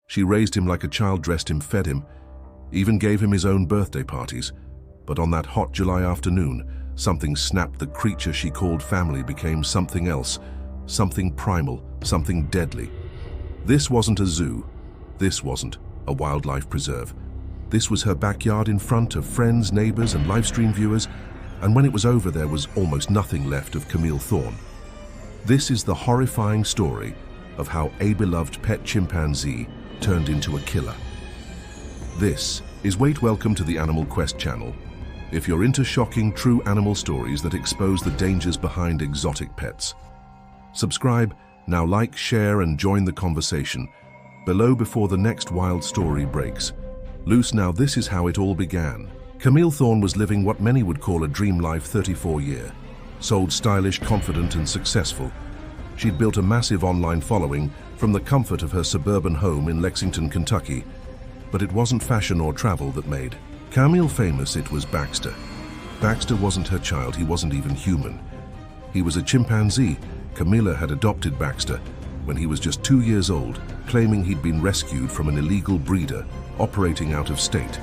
She raised him like a child, dressed him, fed him, even gave him his own birthday parties. But on that hot July afternoon, something snapped. The creature she called family became something else, something primal, something deadly. This wasn't a zoo. This wasn't a wildlife preserve. This was her backyard, in front of friends, neighbors, and livestream viewers, and when it was over, there was almost nothing left of Camille Thorne. This is the horrifying story of how a beloved pet chimpanzee turned into a killer. This is Welcome to the Animal Quest channel. If you're into shocking, true animal stories that expose the dangers behind exotic pets. Subscribe, now like, share, and join the conversation below before the next wild story breaks loose. Now, this is how it all began. Camille Thorne was living what many would call a dream life. 34-year, sold stylish, confident, and successful. She'd built a massive online following from the comfort of her suburban home in Lexington, Kentucky. But it wasn't fashion or travel that made Camille famous. It was Baxter. Baxter wasn't her child. He wasn't even human. He was a chimpanzee. Camille had adopted Baxter when he was just 2 years old, claiming he'd been rescued from an illegal breeder operating out of state.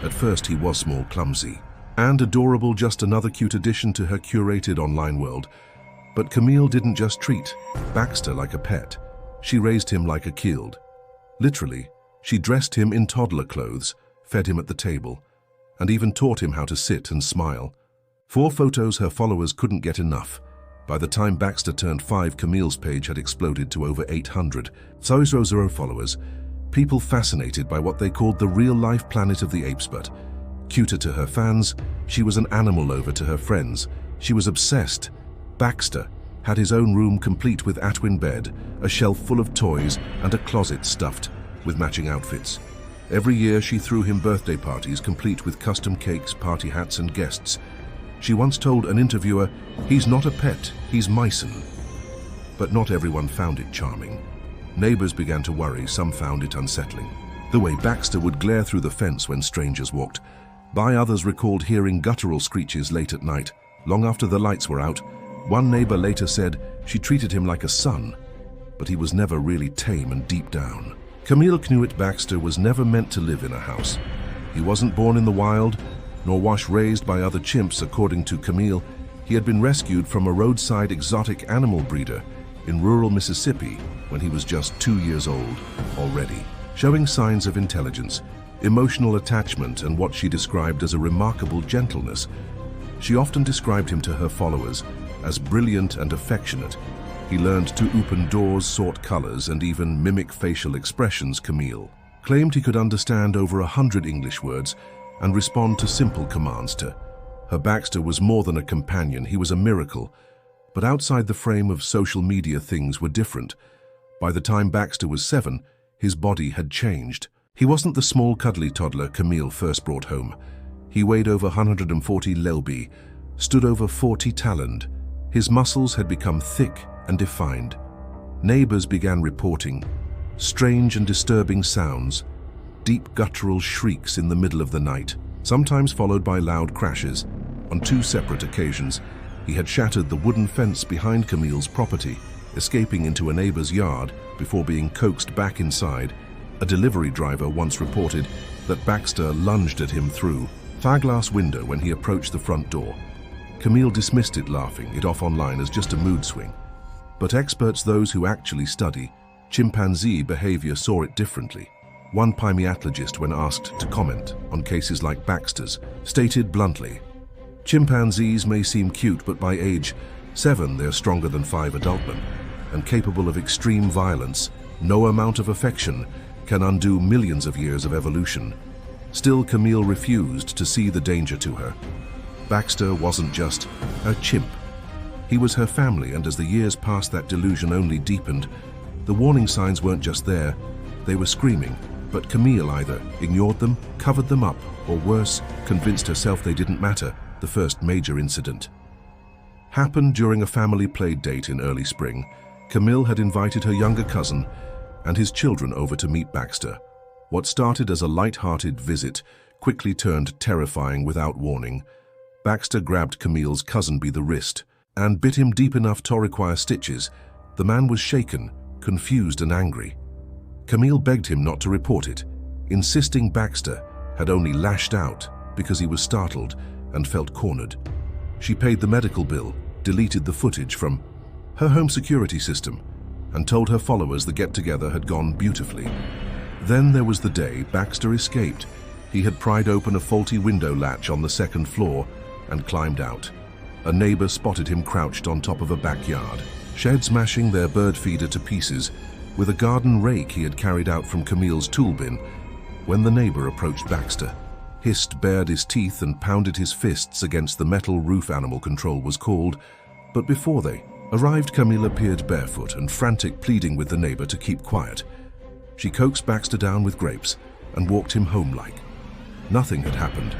At first, he was small, clumsy, and adorable, just another cute addition to her curated online world. But Camille didn't just treat Baxter like a pet. She raised him like a child. Literally, she dressed him in toddler clothes, fed him at the table, and even taught him how to sit and smile. For photos, her followers couldn't get enough. By the time Baxter turned 5, Camille's page had exploded to over 800 followers, people fascinated by what they called the real-life Planet of the Apes. But cuter to her fans, she was an animal lover to her friends. She was obsessed. Baxter had his own room complete with a twin bed, a shelf full of toys, and a closet stuffed with matching outfits. Every year she threw him birthday parties complete with custom cakes, party hats, and guests. She once told an interviewer, "He's not a pet, he's myson." But not everyone found it charming. Neighbors began to worry. Some found it unsettling, the way Baxter would glare through the fence when strangers walked by. Others recalled hearing guttural screeches late at night, long after the lights were out. One neighbor later said she treated him like a son, but he was never really tame. And deep down, Camille knew it. Baxter was never meant to live in a house. He wasn't born in the wild, nor was raised by other chimps. According to Camille, he had been rescued from a roadside exotic animal breeder in rural Mississippi when he was just 2 years old, already showing signs of intelligence, emotional attachment, and what she described as a remarkable gentleness. She often described him to her followers as brilliant and affectionate. He learned to open doors, sort colors, and even mimic facial expressions. Camille claimed he could understand over 100 English words and respond to simple commands. To her, Baxter was more than a companion. He was a miracle. But outside the frame of social media, things were different. By the time Baxter was 7, his body had changed. He wasn't the small, cuddly toddler Camille first brought home. He weighed over 140 lb, stood over 40 talent. His muscles had become thick and defined. Neighbors began reporting strange and disturbing sounds, deep guttural shrieks in the middle of the night, sometimes followed by loud crashes. On 2 separate occasions, he had shattered the wooden fence behind Camille's property, escaping into a neighbor's yard before being coaxed back inside. A delivery driver once reported that Baxter lunged at him through a glass window when he approached the front door. Camille dismissed it, laughing it off online as just a mood swing. But experts, those who actually study chimpanzee behavior, saw it differently. One primatologist, when asked to comment on cases like Baxter's, stated bluntly, "Chimpanzees may seem cute, but by age 7 they're stronger than 5 adult men and capable of extreme violence. No amount of affection can undo millions of years of evolution." Still, Camille refused to see the danger to her. Baxter wasn't just a chimp. He was her family, and as the years passed, that delusion only deepened. The warning signs weren't just there, they were screaming. But Camille either ignored them, covered them up, or worse, convinced herself they didn't matter. The first major incident happened during a family play date in early spring. Camille had invited her younger cousin and his children over to meet Baxter. What started as a light-hearted visit quickly turned terrifying. Without warning, Baxter grabbed Camille's cousin by the wrist and bit him deep enough to require stitches. The man was shaken, confused, and angry. Camille begged him not to report it, insisting Baxter had only lashed out because he was startled and felt cornered. She paid the medical bill, deleted the footage from her home security system, and told her followers the get-together had gone beautifully. Then there was the day Baxter escaped. He had pried open a faulty window latch on the second floor and climbed out. A neighbor spotted him crouched on top of a backyard shed, smashing their bird feeder to pieces with a garden rake he had carried out from Camille's tool bin. When the neighbor approached Baxter, hissed, bared his teeth, and pounded his fists against the metal roof, animal control was called. But before they arrived, Camille appeared barefoot and frantic, pleading with the neighbor to keep quiet. She coaxed Baxter down with grapes and walked him home like nothing had happened.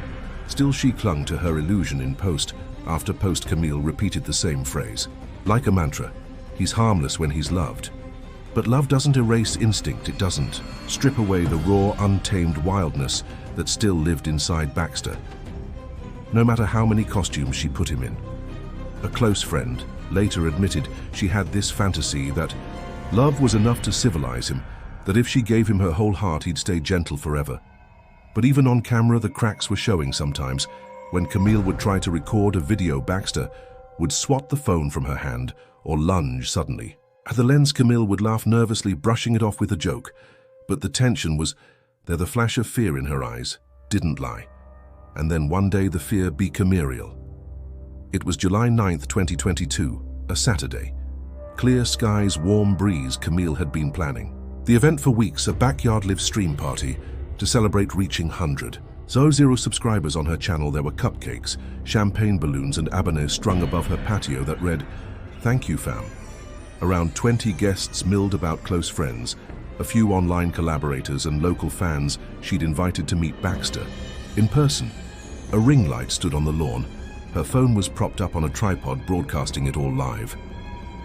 Still, she clung to her illusion. In post after post, Camille repeated the same phrase, like a mantra. He's harmless when he's loved. But love doesn't erase instinct. It doesn't strip away the raw, untamed wildness that still lived inside Baxter, no matter how many costumes she put him in. A close friend later admitted she had this fantasy that love was enough to civilize him, that if she gave him her whole heart, he'd stay gentle forever. But even on camera, the cracks were showing sometimes. When Camille would try to record a video, Baxter would swat the phone from her hand or lunge suddenly. At the lens, Camille would laugh nervously, brushing it off with a joke. But the tension was there. The flash of fear in her eyes didn't lie. And then one day the fear became real. It was July 9th, 2022, a Saturday. Clear skies, warm breeze. Camille had been planning the event for weeks, a backyard live stream party to celebrate reaching 100. 0 subscribers on her channel. There were cupcakes, champagne balloons, and abonnés strung above her patio that read, "Thank you, fam." Around 20 guests milled about, close friends, a few online collaborators, and local fans she'd invited to meet Baxter in person. A ring light stood on the lawn. Her phone was propped up on a tripod, broadcasting it all live.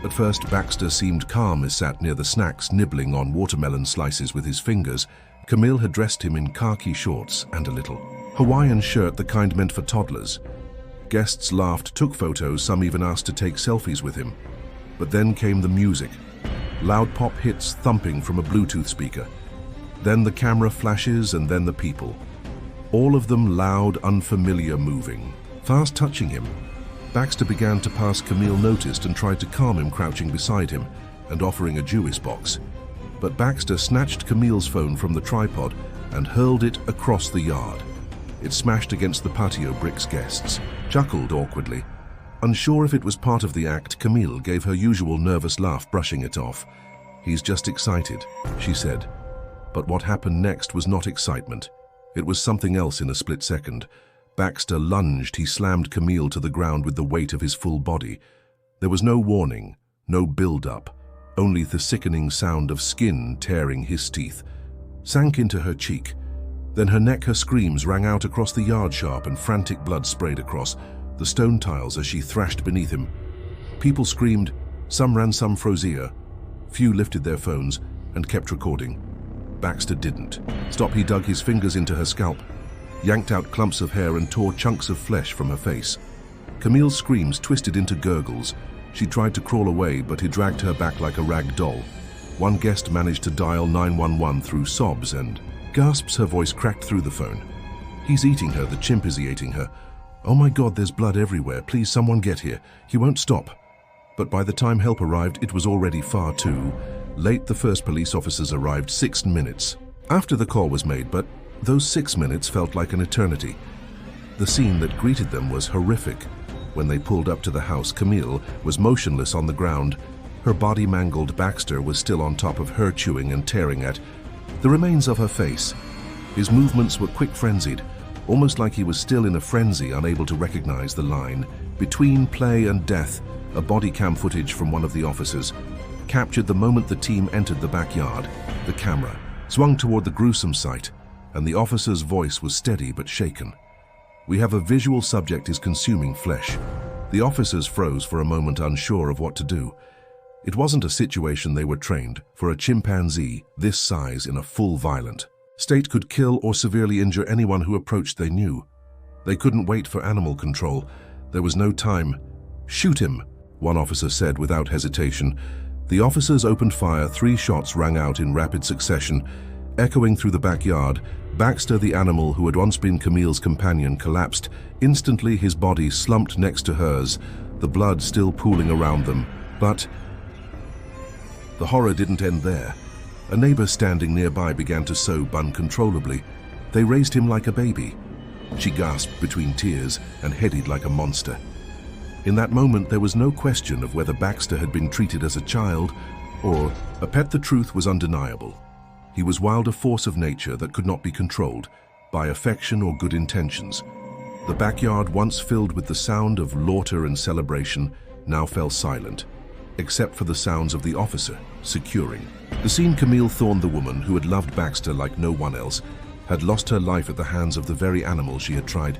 At first, Baxter seemed calm as sat near the snacks, nibbling on watermelon slices with his fingers. Camille had dressed him in khaki shorts and a little Hawaiian shirt, the kind meant for toddlers. Guests laughed, took photos, some even asked to take selfies with him. But then came the music. Loud pop hits thumping from a Bluetooth speaker. Then the camera flashes, and then the people. All of them loud, unfamiliar, moving, fast, touching him. Baxter began to pass. Camille noticed and tried to calm him, crouching beside him and offering a juice box. But Baxter snatched Camille's phone from the tripod and hurled it across the yard. It smashed against the patio bricks. Guests chuckled awkwardly. Unsure if it was part of the act, Camille gave her usual nervous laugh, brushing it off. "He's just excited," she said. But what happened next was not excitement. It was something else. In a split second, Baxter lunged. He slammed Camille to the ground with the weight of his full body. There was no warning, no build-up, only the sickening sound of skin tearing. His teeth sank into her cheek. Then her neck. Her screams rang out across the yard, sharp and frantic. Blood sprayed across the stone tiles as she thrashed beneath him. People screamed. Some ran, some froze ear. Few lifted their phones and kept recording. Baxter didn't stop. He dug his fingers into her scalp, yanked out clumps of hair, and tore chunks of flesh from her face. Camille's screams twisted into gurgles. She tried to crawl away, but he dragged her back like a rag doll. One guest managed to dial 911 through sobs and gasps. Her voice cracked through the phone. "He's eating her. The chimp is eating her. Oh my God, there's blood everywhere. Please, someone get here. He won't stop." But by the time help arrived, it was already far too late. The first police officers arrived 6 minutes after the call was made, but those 6 minutes felt like an eternity. The scene that greeted them was horrific. When they pulled up to the house, Camille was motionless on the ground, her body mangled. Baxter was still on top of her, chewing and tearing at the remains of her face. His movements were quick, frenzied, almost like he was still in a frenzy, unable to recognize the line between play and death. A body cam footage from one of the officers captured the moment the team entered the backyard. The camera swung toward the gruesome sight, and the officer's voice was steady but shaken. "We have a visual subject is consuming flesh." The officers froze for a moment, unsure of what to do. It wasn't a situation they were trained for. A chimpanzee this size in a full violent state could kill or severely injure anyone who approached. They knew. They couldn't wait for animal control. There was no time. "Shoot him," one officer said without hesitation. The officers opened fire. 3 shots rang out in rapid succession, echoing through the backyard. Baxter, the animal who had once been Camille's companion, collapsed. Instantly, his body slumped next to hers, the blood still pooling around them. But the horror didn't end there. A neighbor standing nearby began to sob uncontrollably. They raised him like a baby. She gasped between tears and headed like a monster. In that moment, there was no question of whether Baxter had been treated as a child or a pet. The truth was undeniable. He was wild, a force of nature that could not be controlled by affection or good intentions. The backyard, once filled with the sound of laughter and celebration, now fell silent, except for the sounds of the officer securing. The scene. Camille Thorne, the woman who had loved Baxter like no one else, had lost her life at the hands of the very animal she had tried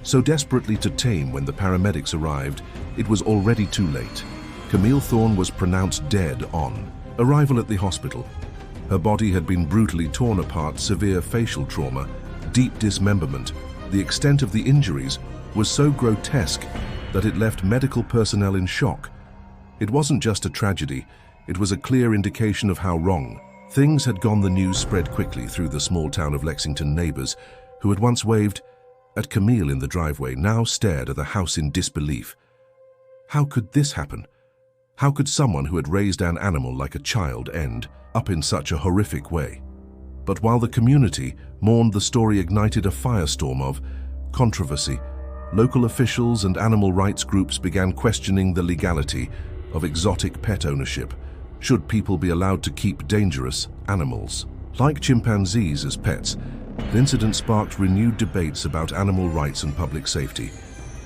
so desperately to tame. When the paramedics arrived, it was already too late. Camille Thorne was pronounced dead on arrival at the hospital. Her body had been brutally torn apart, severe facial trauma, deep dismemberment. The extent of the injuries was so grotesque that it left medical personnel in shock. It wasn't just a tragedy, it was a clear indication of how wrong things had gone. The news spread quickly through the small town of Lexington. Neighbors who had once waved at Camille in the driveway now stared at the house in disbelief. How could this happen? How could someone who had raised an animal like a child end up in such a horrific way? But while the community mourned, the story ignited a firestorm of controversy. Local officials and animal rights groups began questioning the legality of exotic pet ownership. Should people be allowed to keep dangerous animals like chimpanzees as pets? The incident sparked renewed debates about animal rights and public safety,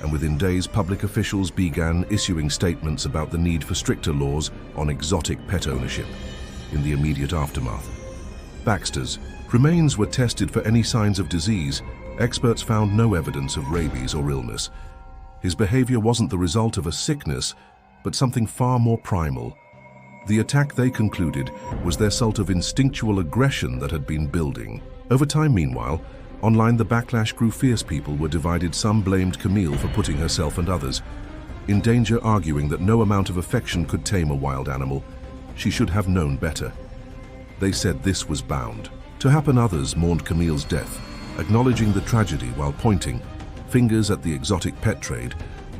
and within days, public officials began issuing statements about the need for stricter laws on exotic pet ownership. In the immediate aftermath, Baxter's remains were tested for any signs of disease. Experts found no evidence of rabies or illness. His behavior wasn't the result of a sickness, but something far more primal. The attack, they concluded, was the result of instinctual aggression that had been building. Over time, meanwhile, online the backlash grew fierce. People were divided. Some blamed Camille for putting herself and others in danger, arguing that no amount of affection could tame a wild animal. She should have known better. They said this was bound to happen. Others mourned Camille's death, acknowledging the tragedy while pointing fingers at the exotic pet trade.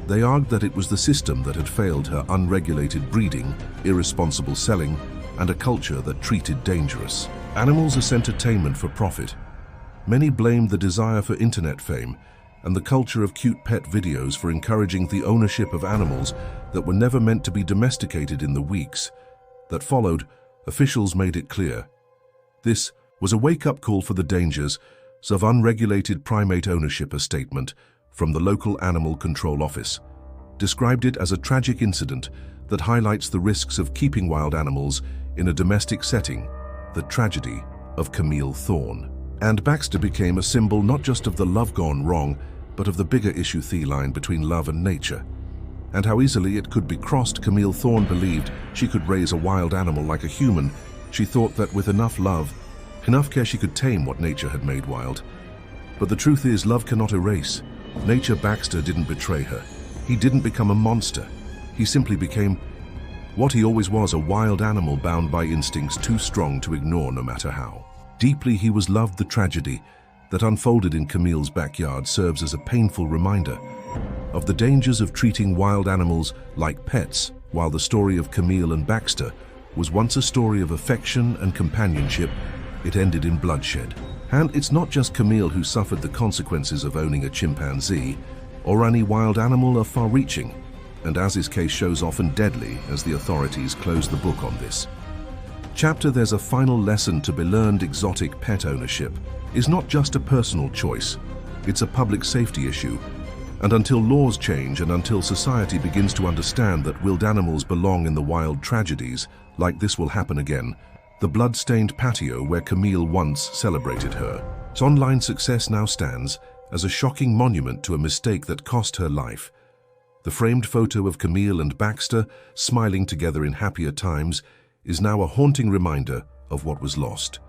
They argued that it was the system that had failed her: unregulated breeding, irresponsible selling, and a culture that treated dangerous animals as entertainment for profit. Many blamed the desire for internet fame and the culture of cute pet videos for encouraging the ownership of animals that were never meant to be domesticated. In the weeks that followed, officials made it clear this was a wake-up call for the dangers of unregulated primate ownership. A statement from the local animal control office described it as a tragic incident that highlights the risks of keeping wild animals in a domestic setting. The tragedy of Camille Thorne and Baxter became a symbol not just of the love gone wrong, but of the bigger issue, the line between love and nature, and how easily it could be crossed. Camille Thorne believed she could raise a wild animal like a human. She thought that with enough love, enough care, she could tame what nature had made wild. But the truth is, love cannot erase nature. Baxter didn't betray her. He didn't become a monster. He simply became what he always was: a wild animal bound by instincts too strong to ignore no matter how deeply he was loved. The tragedy that unfolded in Camille's backyard serves as a painful reminder of the dangers of treating wild animals like pets. While the story of Camille and Baxter was once a story of affection and companionship, it ended in bloodshed. And it's not just Camille who suffered. The consequences of owning a chimpanzee or any wild animal are far-reaching, and as his case shows, often deadly. As the authorities close the book on this chapter, there's a final lesson to be learned: exotic pet ownership is not just a personal choice, it's a public safety issue. And until laws change and until society begins to understand that wild animals belong in the wild, tragedies like this will happen again. The blood-stained patio where Camille once celebrated her online success now stands as a shocking monument to a mistake that cost her life. The framed photo of Camille and Baxter smiling together in happier times is now a haunting reminder of what was lost.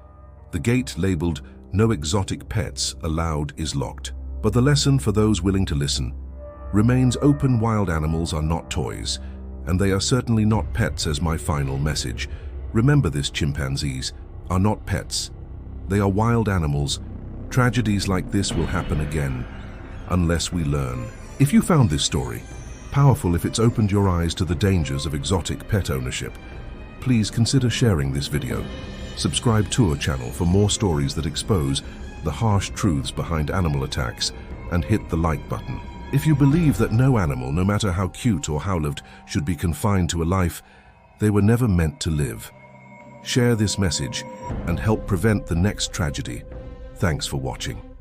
The gate labeled "No exotic pets allowed" is locked, but the lesson for those willing to listen remains open: wild animals are not toys. And they are certainly not pets as my final message. Remember this, chimpanzees are not pets. They are wild animals. Tragedies like this will happen again, unless we learn. If you found this story powerful, if it's opened your eyes to the dangers of exotic pet ownership, please consider sharing this video. Subscribe to our channel for more stories that expose the harsh truths behind animal attacks, and hit the like button. If you believe that no animal, no matter how cute or how loved, should be confined to a life they were never meant to live, share this message and help prevent the next tragedy. Thanks for watching.